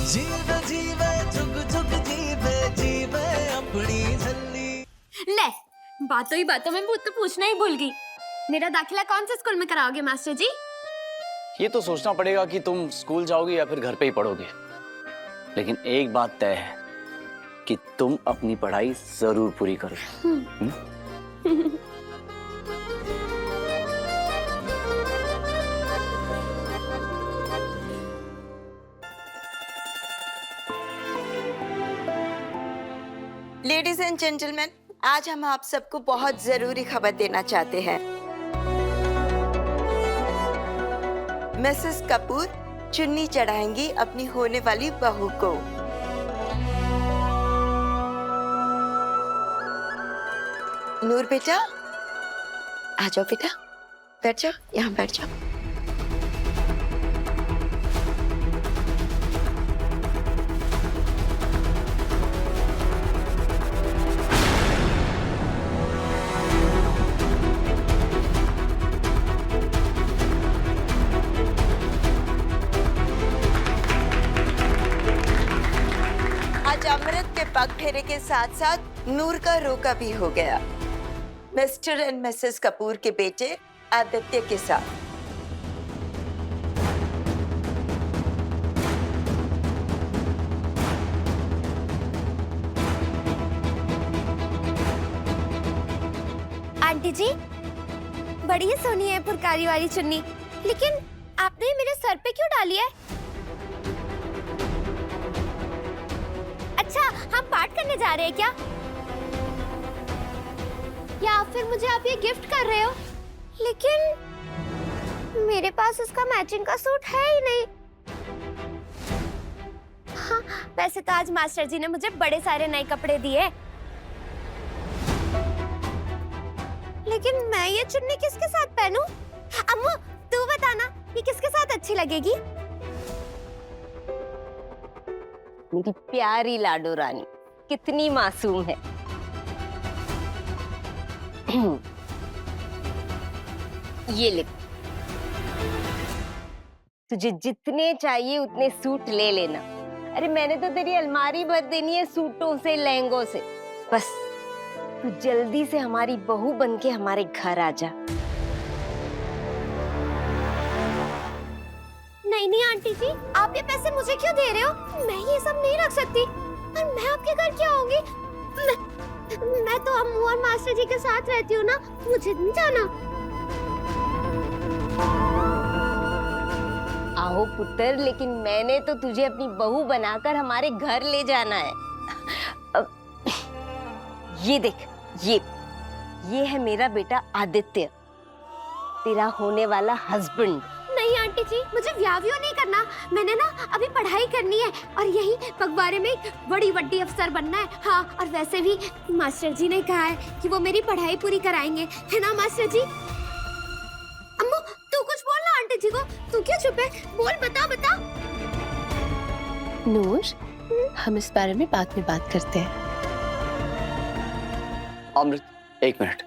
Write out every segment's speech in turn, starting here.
जीवे जीवे जुग जुग जीवे जीवे अपनी झल्ली। ले, बातों ही बातों में तो पूछना ही भूल गई। मेरा दाखिला कौन से स्कूल में कराओगे मास्टर जी? ये तो सोचना पड़ेगा कि तुम स्कूल जाओगी या फिर घर पे ही पढ़ोगे। लेकिन एक बात तय है कि तुम अपनी पढ़ाई जरूर पूरी करो। लेडीज एंड जेंटलमैन, आज हम आप सबको बहुत जरूरी खबर देना चाहते हैं। मिसेस कपूर चुन्नी चढ़ाएंगी अपनी होने वाली बहू को। नूर बेटा, आ जाओ बेटा, बैठ जाओ, यहाँ बैठ जाओ। आज अमृत के पग फेरे के साथ साथ नूर का रोका भी हो गया, मिस्टर एंड मिसेस कपूर के बेटे आदित्य के साथ। आंटी जी, बड़ी ही सोनी है फुलकारी वाली चुन्नी, लेकिन आपने मेरे सर पे क्यों डाली है? अच्छा, हम पार्ट करने जा रहे हैं क्या? या फिर मुझे आप ये गिफ्ट कर रहे हो? लेकिन मेरे पास उसका मैचिंग का सूट है ही नहीं। हाँ, वैसे तो आज मास्टर जी ने मुझे बड़े सारे नए कपड़े दिए, लेकिन मैं ये चुन्नी किसके साथ पहनूं? अम्मू, तू बताना, ये किसके साथ अच्छी लगेगी? मेरी प्यारी लाडो रानी कितनी मासूम है। ये ले, तुझे जितने चाहिए उतने सूट ले लेना। अरे मैंने तो तेरी अलमारी भर देनी है सूटों से, लहंगों से। बस तू जल्दी से हमारी बहू बनके हमारे घर आ जा। नहीं नहीं आंटी जी, आप ये पैसे मुझे क्यों दे रहे हो? मैं ये सब नहीं रख सकती। और मैं आपके घर क्यों आऊंगी? मैं तो अम्मू और मास्टर जी के साथ रहती हूँ ना, मुझे नहीं जाना। आओ पुत्र, लेकिन मैंने तो तुझे अपनी बहू बनाकर हमारे घर ले जाना है। अब ये देख, ये है मेरा बेटा आदित्य, तेरा होने वाला हस्बैंड। नहीं आंटी जी, मुझे ब्याह नहीं करना। मैंने ना अभी पढ़ाई करनी है और यही पखबारे में बड़ी बड़ी अफसर बनना है। हाँ, और वैसे भी मास्टर जी ने कहा है कि वो मेरी पढ़ाई पूरी कराएंगे, है ना मास्टर जी? अम्मू, तू कुछ बोल ना आंटी जी को। तू क्यों चुप है? बोल, बता। नूर, हम इस बारे में बाद में बात करते हैं। अमृत, एक मिनट।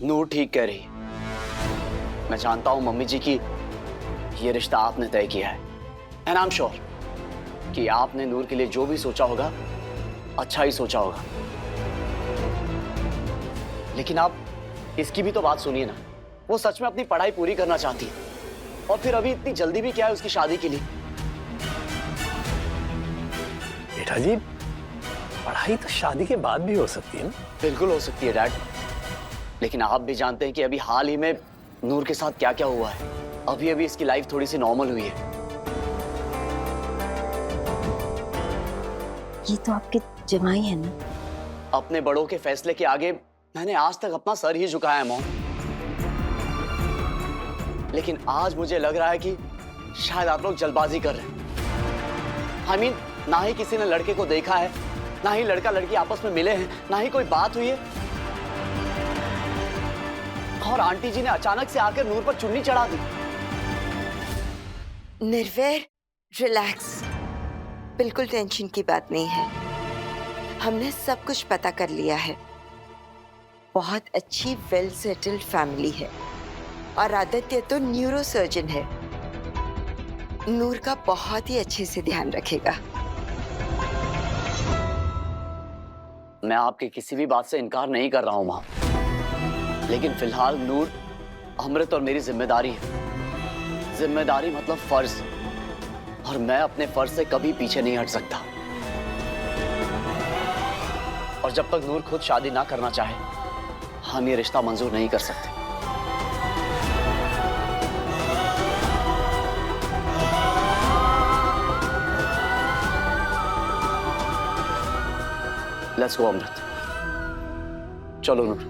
नूर ठीक कह रही। मैं जानता हूं मम्मी जी की ये रिश्ता आपने तय किया है, एंड आई एम श्योर कि आपने नूर के लिए जो भी सोचा होगा अच्छा ही सोचा होगा। लेकिन आप इसकी भी तो बात सुनिए ना, वो सच में अपनी पढ़ाई पूरी करना चाहती है, और फिर अभी इतनी जल्दी भी क्या है उसकी शादी के लिए? बेटा जी, पढ़ाई तो शादी के बाद भी हो सकती है ना? बिल्कुल हो सकती है डैड, लेकिन आप भी जानते हैं कि अभी हाल ही में नूर के साथ क्या क्या हुआ है। अभी अभी इसकी लाइफ थोड़ी सी नॉर्मल हुई है। ये तो आपके जमाई है ना? अपने बड़ों के फैसले के आगे मैंने आज तक अपना सर ही झुकाया है मॉम, लेकिन आज मुझे लग रहा है कि शायद आप लोग जल्दबाजी कर रहे हैं। I mean, ना ही किसी ने लड़के को देखा है, ना ही लड़का लड़की आपस में मिले हैं, ना ही कोई बात हुई है, और आंटी जी ने अचानक से आकर नूर पर चुन्नी चढ़ा दी। निर्वैर, रिलैक्स, बिल्कुल टेंशन की बात नहीं है। हमने सब कुछ पता कर लिया है। बहुत अच्छी वेल सेटल्ड फैमिली है और आदित्य तो न्यूरो सर्जन है। नूर का बहुत ही अच्छे से ध्यान रखेगा। मैं आपकी किसी भी बात से इनकार नहीं कर रहा हूं मां, लेकिन फिलहाल नूर अमृत और मेरी जिम्मेदारी है। जिम्मेदारी मतलब फर्ज, और मैं अपने फर्ज से कभी पीछे नहीं हट सकता। और जब तक नूर खुद शादी ना करना चाहे, हम ये रिश्ता मंजूर नहीं कर सकते। लेट्स गो अमृत, चलो नूर।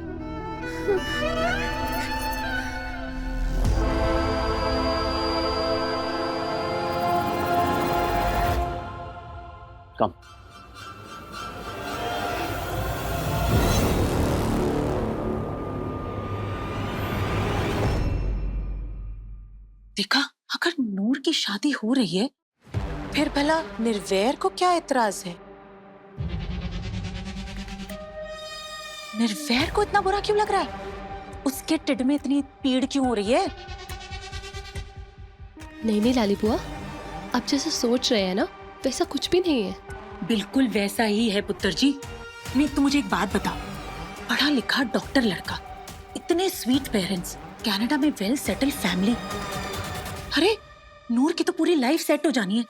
कम। देखा, अगर नूर की शादी हो रही है, फिर भला निर्वैर को क्या एतराज है? निर्वैर को इतना बुरा क्यों लग रहा है? उसके टिड में इतनी पीड़ क्यों हो रही है? नहीं लाली बुआ, आप जैसा सोच रहे हैं ना, वैसा कुछ भी नहीं है। बिल्कुल वैसा ही है पुत्र जी। नहीं तो मुझे एक बात बताओ, पढ़ा लिखा डॉक्टर लड़का, इतने स्वीट पेरेंट्स, कनाडा में वेल सेटल फैमिली। अरे नूर की तो पूरी लाइफ सेट हो जानी है,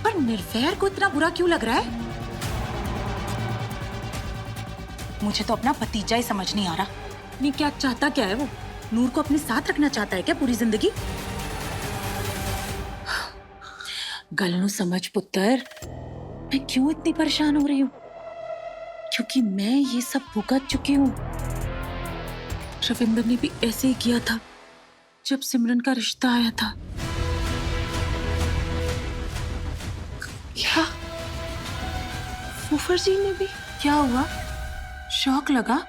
पर निर्वैर को इतना बुरा क्यों लग रहा है? मुझे तो अपना भतीजा ही समझ नहीं आ रहा। नहीं, क्या चाहता क्या है वो? नूर को अपने साथ रखना चाहता है क्या पूरी जिंदगी? गल नू समझ पुत्र, मैं क्यों इतनी परेशान हो रही हूँ? क्योंकि मैं ये सब भुगत चुकी हूँ। रविंदर ने भी ऐसे ही किया था जब सिमरन का रिश्ता आया था। क्या? फूफर जी ने भी? क्या हुआ? शौक लगा?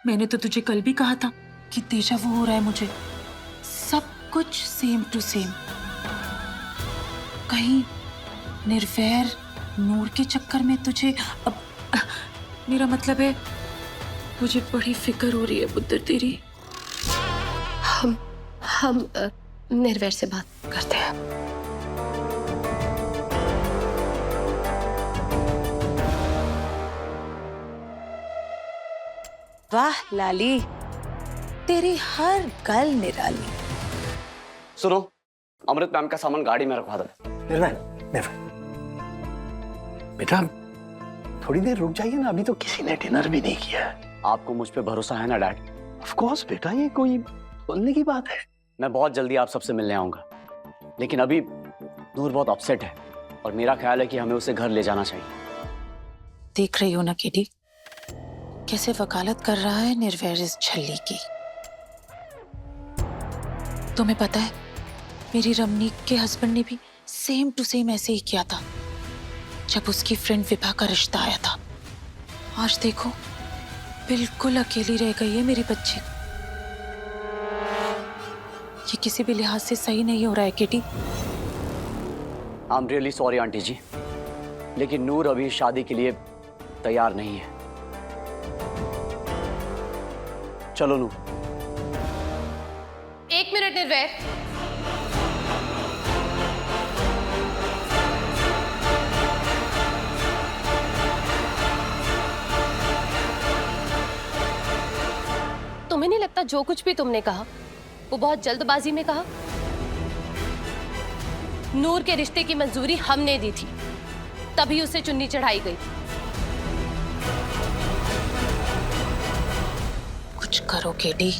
मैंने तो तुझे कल भी कहा था कि तेजा वो हो रहा है मुझे। सब कुछ सेम टू सेम। कहीं निर्वैर नूर के चक्कर में तुझे अब मेरा मतलब है, मुझे बड़ी फिक्र हो रही है पुत्र तेरी। हम निर्वैर से बात करते हैं। वाह लाली, तेरी हर गल निराली। सुनो, अमृत मैम का सामान गाड़ी में रखवा दो। निर्वैर, बेटा थोड़ी देर रुक जाइए ना, अभी तो किसी ने डिनर भी नहीं किया है। आपको मुझ पे भरोसा है ना डैड? ऑफ कोर्स बेटा, ये कोई बोलने की बात है। मैं बहुत जल्दी आप सबसे मिलने आऊंगा, लेकिन अभी नूर बहुत अपसेट है और मेरा ख्याल है कि हमें उसे घर ले जाना चाहिए। देख रही हो ना केडी, कैसे वकालत कर रहा है निर्वैर इस छल्ली की। तुम्हें पता है, मेरी रमनीक के हस्बैंड ने भी सेम टू सेम ऐसे ही किया था जब उसकी फ्रेंड विभा का रिश्ता आया था। आज देखो, बिल्कुल अकेली रह गई है मेरी बच्ची। ये किसी भी लिहाज से सही नहीं हो रहा है Katie. I am really sorry aunty ji, लेकिन नूर अभी शादी के लिए तैयार नहीं है। चलो नूर। एक मिनट निर्वैर, तुम्हें नहीं लगता जो कुछ भी तुमने कहा वो बहुत जल्दबाजी में कहा? नूर के रिश्ते की मंजूरी हमने दी थी, तभी उसे चुन्नी चढ़ाई गई। कुछ करो केडी,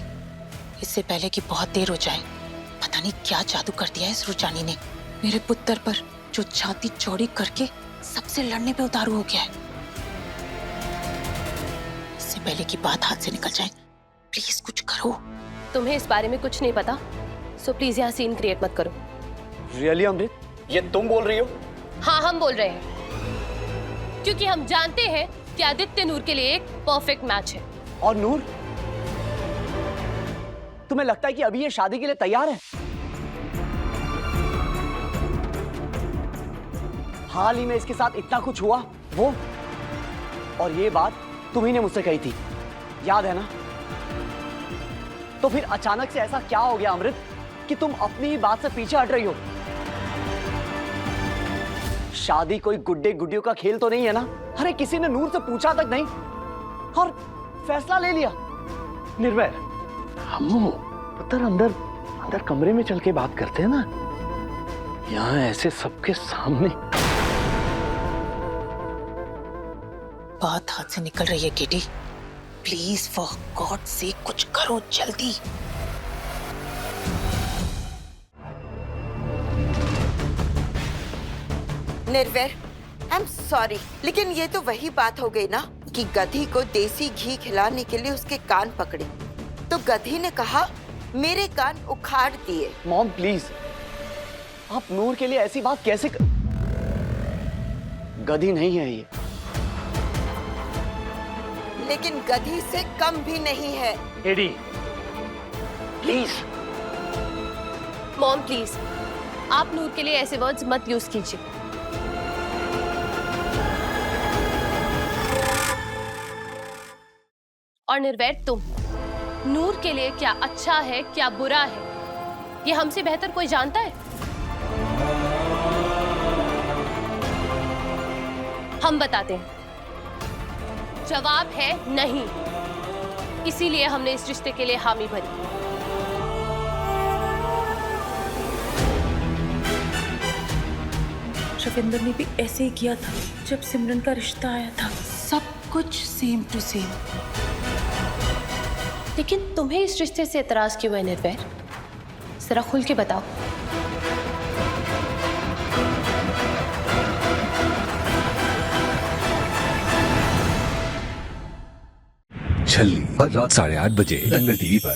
इससे पहले कि बहुत देर हो जाए। पता नहीं क्या जादू कर दिया है इस रुचानी ने मेरे पुत्र पर, जो छाती चौड़ी करके सबसे लड़ने पे उतारू हो गया है। इससे पहले कि बात हाथ से निकल जाए, प्लीज कुछ करो। तुम्हें इस बारे में कुछ नहीं पता, सो प्लीज यहाँ सीन क्रिएट मत करो। रियली अमृत, ये तुम बोल रही हो? हाँ, हम बोल रहे हैं, क्योंकि हम जानते हैं कि आदित्य नूर के लिए एक परफेक्ट मैच है। और नूर, तुम्हें लगता है कि अभी ये शादी के लिए तैयार है? हाल ही में इसके साथ इतना कुछ हुआ वो, और ये बात तुम्ही ने मुझसे कही थी। याद है ना? तो फिर अचानक से ऐसा क्या हो गया अमृत कि तुम अपनी ही बात से पीछे हट रही हो? शादी कोई गुड्डे गुड्डियों का खेल तो नहीं है ना? अरे किसी ने नूर से पूछा तक नहीं और फैसला ले लिया। निर्भय, हम पुत्र अंदर अंदर कमरे में चल के बात करते हैं ना, यहाँ ऐसे सबके सामने। बात हाथ से निकल रही है किटी, प्लीज फॉर गॉड से कुछ करो जल्दी। निर्वैर, आई एम सॉरी, लेकिन ये तो वही बात हो गई ना कि गधी को देसी घी खिलाने के लिए उसके कान पकड़े, तो गधी ने कहा मेरे कान उखाड़ दिए। मॉम प्लीज, आप नूर के लिए ऐसी बात कैसे गधी नहीं है ये। लेकिन गधी से कम भी नहीं है। AD, please. मॉम प्लीज, आप नूर के लिए ऐसे वर्ड्स मत यूज कीजिए। और निर्वैर, तुम नूर के लिए क्या अच्छा है क्या बुरा है ये हमसे बेहतर कोई जानता है? हम बताते हैं। जवाब है नहीं, इसीलिए हमने इस रिश्ते के लिए हामी भरी। रविंदर ने भी ऐसे ही किया था जब सिमरन का रिश्ता आया था, सब कुछ सेम टू सेम। लेकिन तुम्हें इस रिश्ते से एतराज क्यों है निर्वैर? जरा खुल के बताओ। छल्ली हर रात 8:30 बजे रंग टीवी पर।